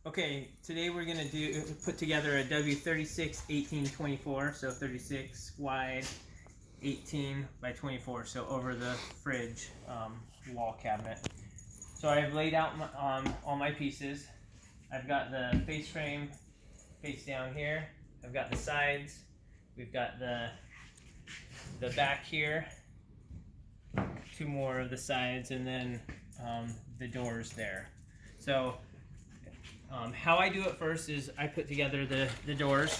Okay, today we're gonna put together a W36 1824, so 36 wide, 18 by 24, so over the fridge wall cabinet. So I've laid out all my pieces. I've got the face frame face down here. I've got the sides. We've got the back here. Two more of the sides, and then the doors there. So how I do it first is I put together the doors.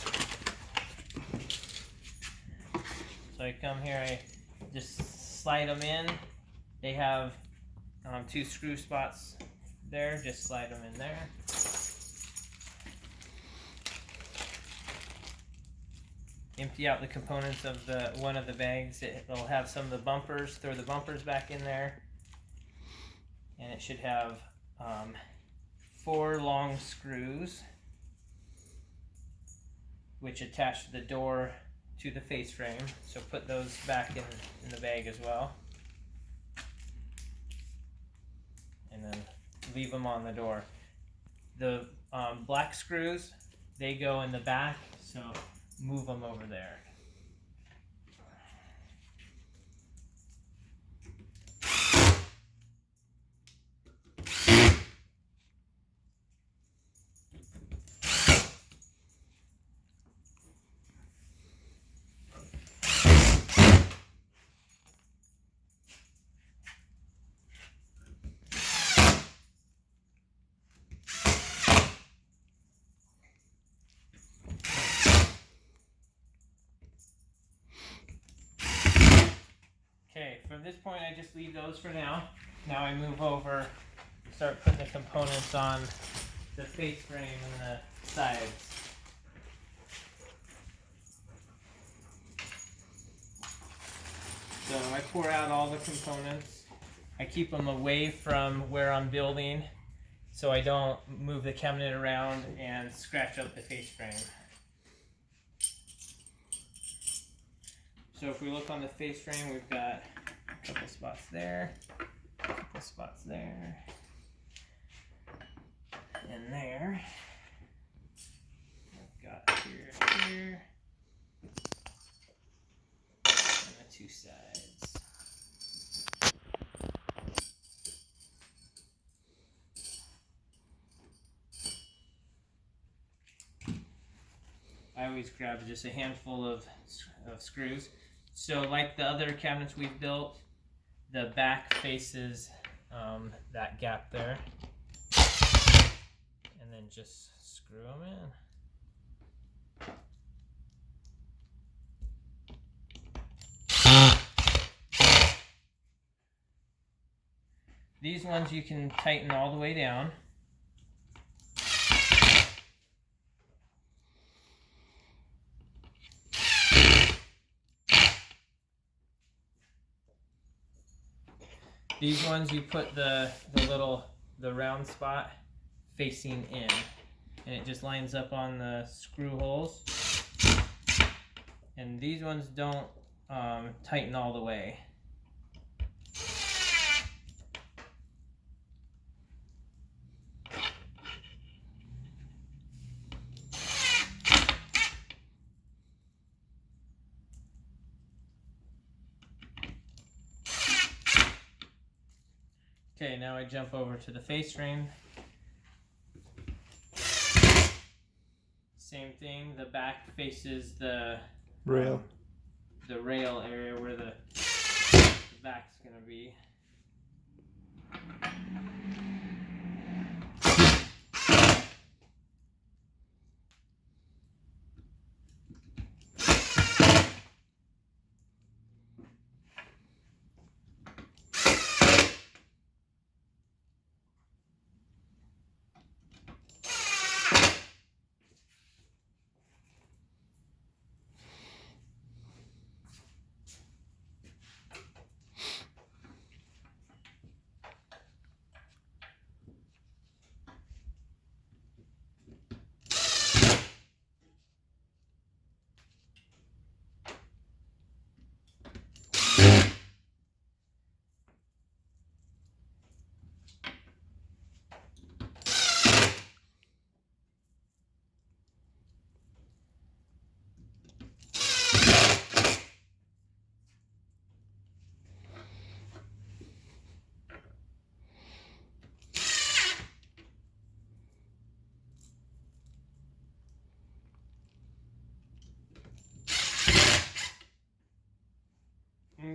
So I come here, I just slide them in. They have two screw spots there, just slide them in there. Empty out the components of one of the bags. It'll have some of the bumpers, throw the bumpers back in there. And it should have 4 long screws which attach the door to the face frame, so put those back in the bag as well, and then leave them on the door. The black screws, they go in the back, so move them over there. Okay, from this point I just leave those for now. Now I move over, start putting the components on the face frame and the sides. So I pour out all the components. I keep them away from where I'm building so I don't move the cabinet around and scratch up the face frame. So if we look on the face frame, we've got a couple spots there, a couple spots there, and there. I've got here, and the two sides. I always grab just a handful of screws. So like the other cabinets we've built, the back faces that gap there, and then just screw them in. These ones you can tighten all the way down. These ones you put the round spot facing in, and it just lines up on the screw holes. And these ones don't tighten all the way. Okay, now I jump over to the face frame. Same thing, the back faces the rail. The rail area where the back's gonna be.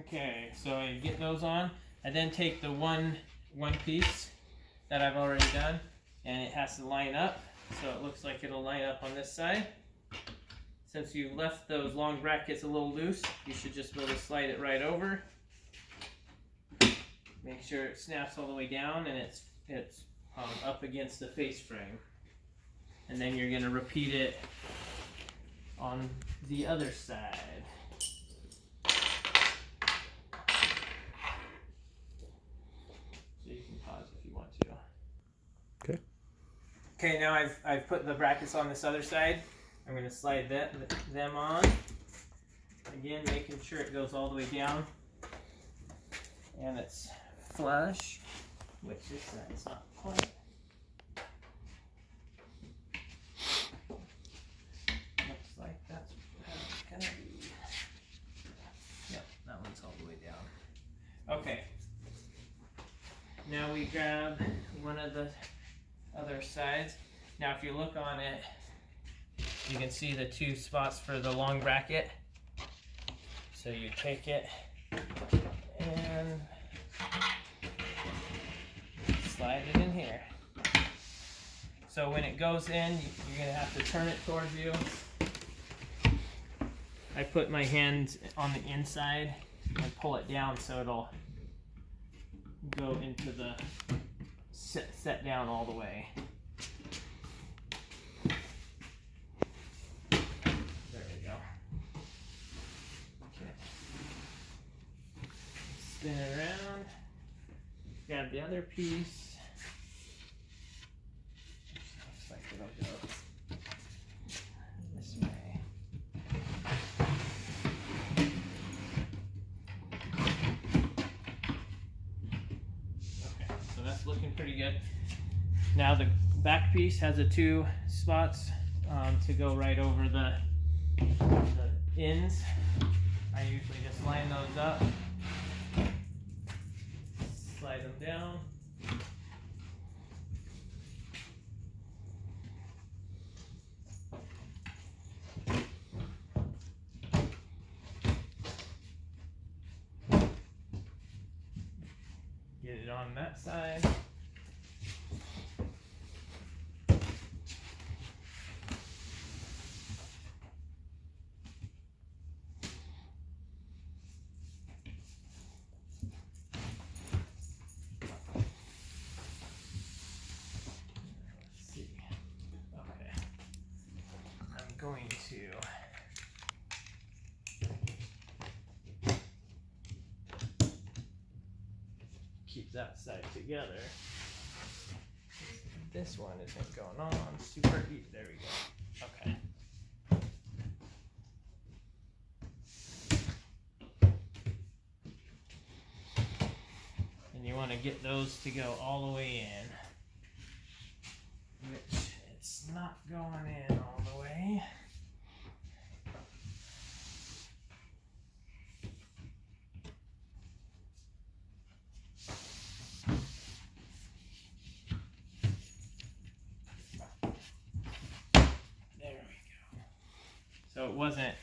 Okay, so I get those on. I then take the one piece that I've already done, and it has to line up. So it looks like it'll line up on this side. Since you left those long brackets a little loose, you should just be able to slide it right over. Make sure it snaps all the way down and it's up against the face frame. And then you're going to repeat it on the other side. So you can pause if you want to. Okay. Okay, now I've put the brackets on this other side. I'm going to slide them on. Again, making sure it goes all the way down. And it's flush, which this side's not quite. Looks like that's how it's gonna be. Yep, that one's all the way down. Okay. Now we grab one of the other sides. Now if you look on it, you can see the two spots for the long bracket. So you take it and slide it in here. So when it goes in, you're going to have to turn it towards you. I put my hand on the inside and pull it down so it'll go into the set down all the way. There we go. Okay. Spin it around. Grab the other piece. Looks like it'll go this way. Okay, so that's looking pretty good. Now the back piece has the two spots to go right over the ends. I usually just line those up. Slide them down. Get it on that side. Going to keep that side together. This one isn't going on super easy. There we go. Okay. And you want to get those to go all the way in, which it's not going in all the way. There we go. So it wasn't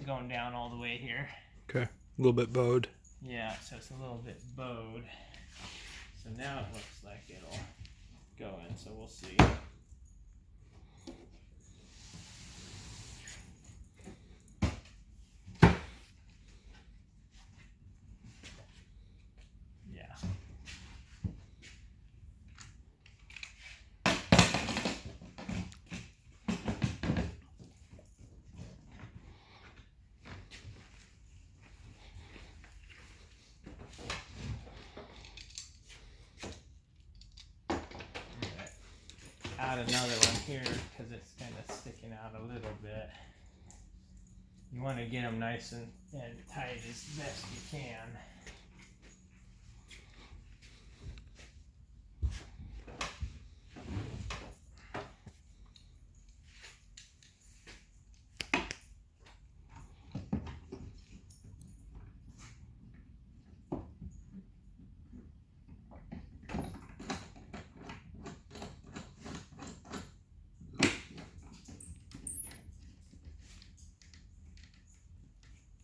going down all the way here. Okay. A little bit bowed. Yeah, so it's a little bit bowed. So now it looks like it'll go in, so we'll see. Yeah. Add another one here because it's kind of sticking out a little bit. You want to get them nice and tight as best you can.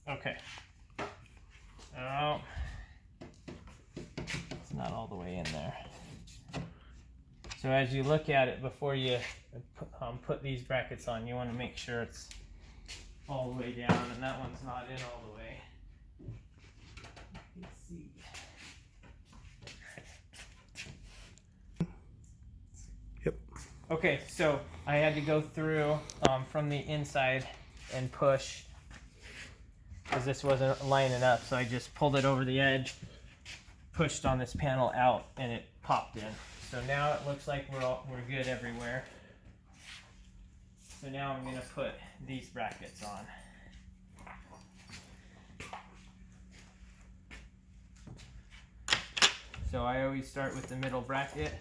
Okay. Oh, it's not all the way in there. So as you look at it before you put these brackets on, you want to make sure it's all the way down, and that one's not in all the way. Let's see. Yep. Okay, so I had to go through from the inside and push because this wasn't lining up, so I just pulled it over the edge, pushed on this panel out, and it popped in. So now it looks like we're good everywhere. So now I'm going to put these brackets on. So I always start with the middle bracket.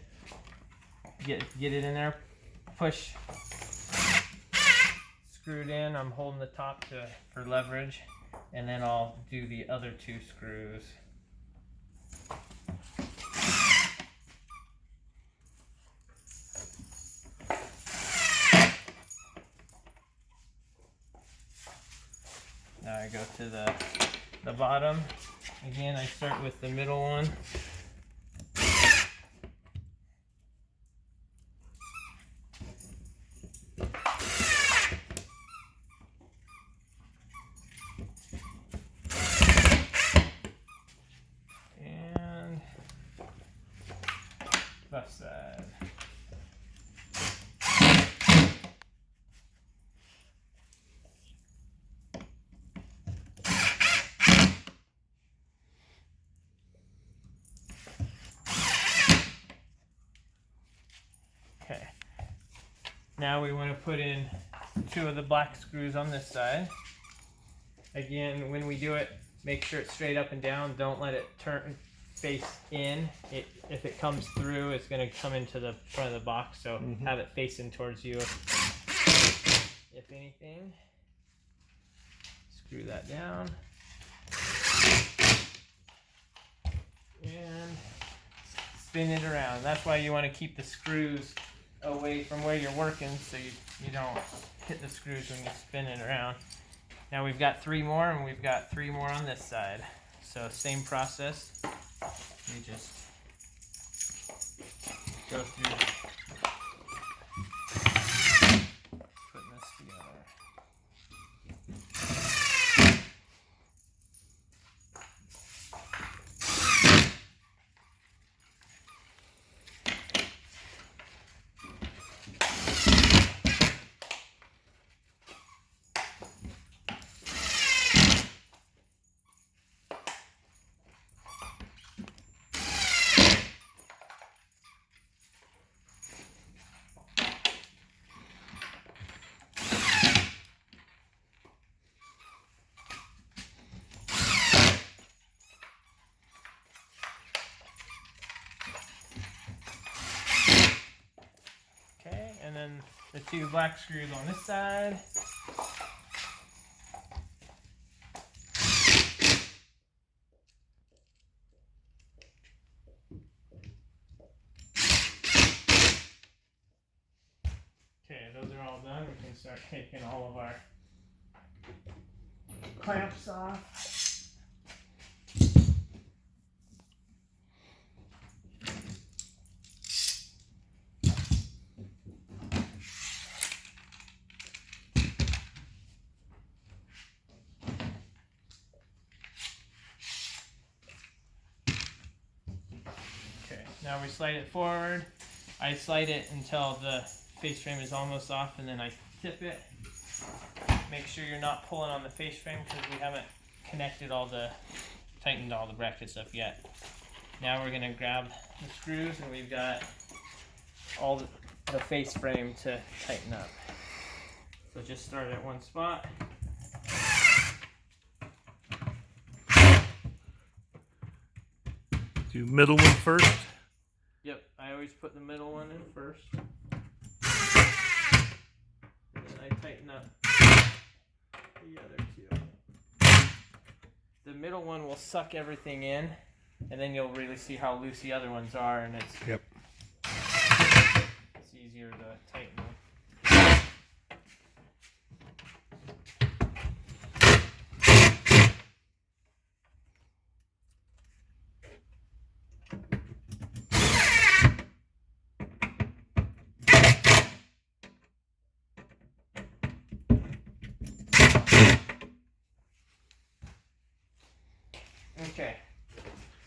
Get it in there, push, screw it in. I'm holding the top for leverage, and then I'll do the other two screws. Now I go to the bottom. Again, I start with the middle one. And left side. Okay. Now we want to put in 2 of the black screws on this side. Again, when we do it, make sure it's straight up and down. Don't let it turn face in. If it comes through, it's going to come into the front of the box. So have it facing towards you. If anything, screw that down. And spin it around. That's why you want to keep the screws away from where you're working so you don't hit the screws when you spin it around. Now we've got 3 more, and we've got 3 more on this side. So same process. You just go through putting this together. And then the 2 black screws on this side. Okay, those are all done. We can start taking all of our clamps off. Now we slide it forward. I slide it until the face frame is almost off, and then I tip it. Make sure you're not pulling on the face frame because we haven't tightened all the brackets up yet. Now we're gonna grab the screws, and we've got all the face frame to tighten up. So just start at one spot. Do middle one first. Yep, I always put the middle one in first. And then I tighten up the other 2. The middle one will suck everything in, and then you'll really see how loose the other ones are, and it's easier to tighten them.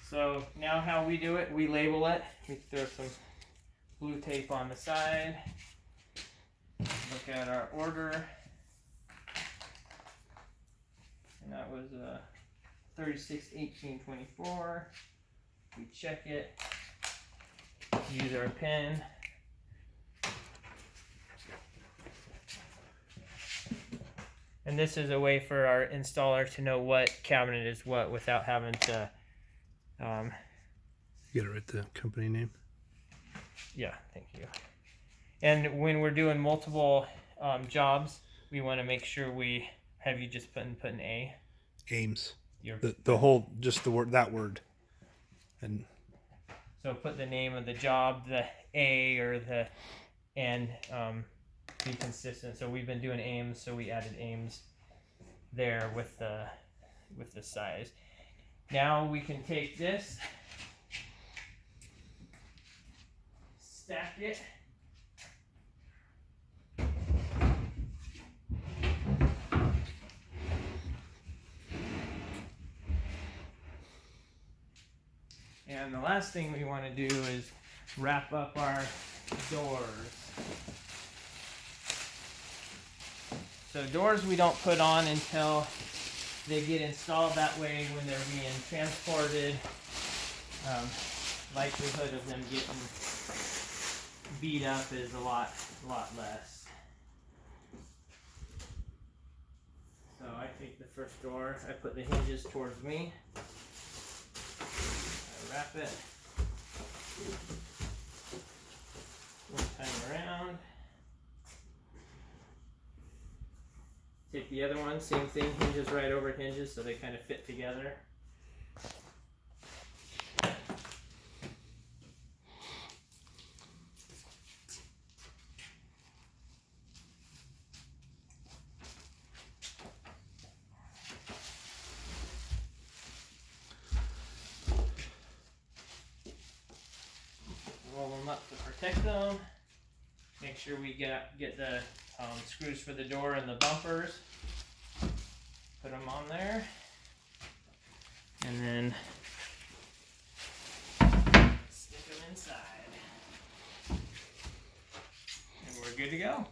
So now how we do it, we label it. We throw some blue tape on the side. Look at our order. And that was 36/18/24. We check it. Use our pen. And this is a way for our installer to know what cabinet is what without having to You gotta write the company name. yeah, thank you. And when we're doing multiple jobs, we want to make sure we have you just put an A. Ames. Your, The whole, just the word, that word. And so put the name of the job, the A or the, and be consistent. So we've been doing Ames, so we added Ames there with the size. Now we can take this, stack it. And the last thing we want to do is wrap up our doors. So doors we don't put on until they get installed. That way when they're being transported, likelihood of them getting beat up is a lot less. So I take the first door, I put the hinges towards me. Wrap it one time around. Take the other one, same thing, hinges right over hinges so they kind of fit together. Roll them up to protect them. Make sure we get the screws for the door and the bumpers. Put them on there. And then stick them inside. And we're good to go.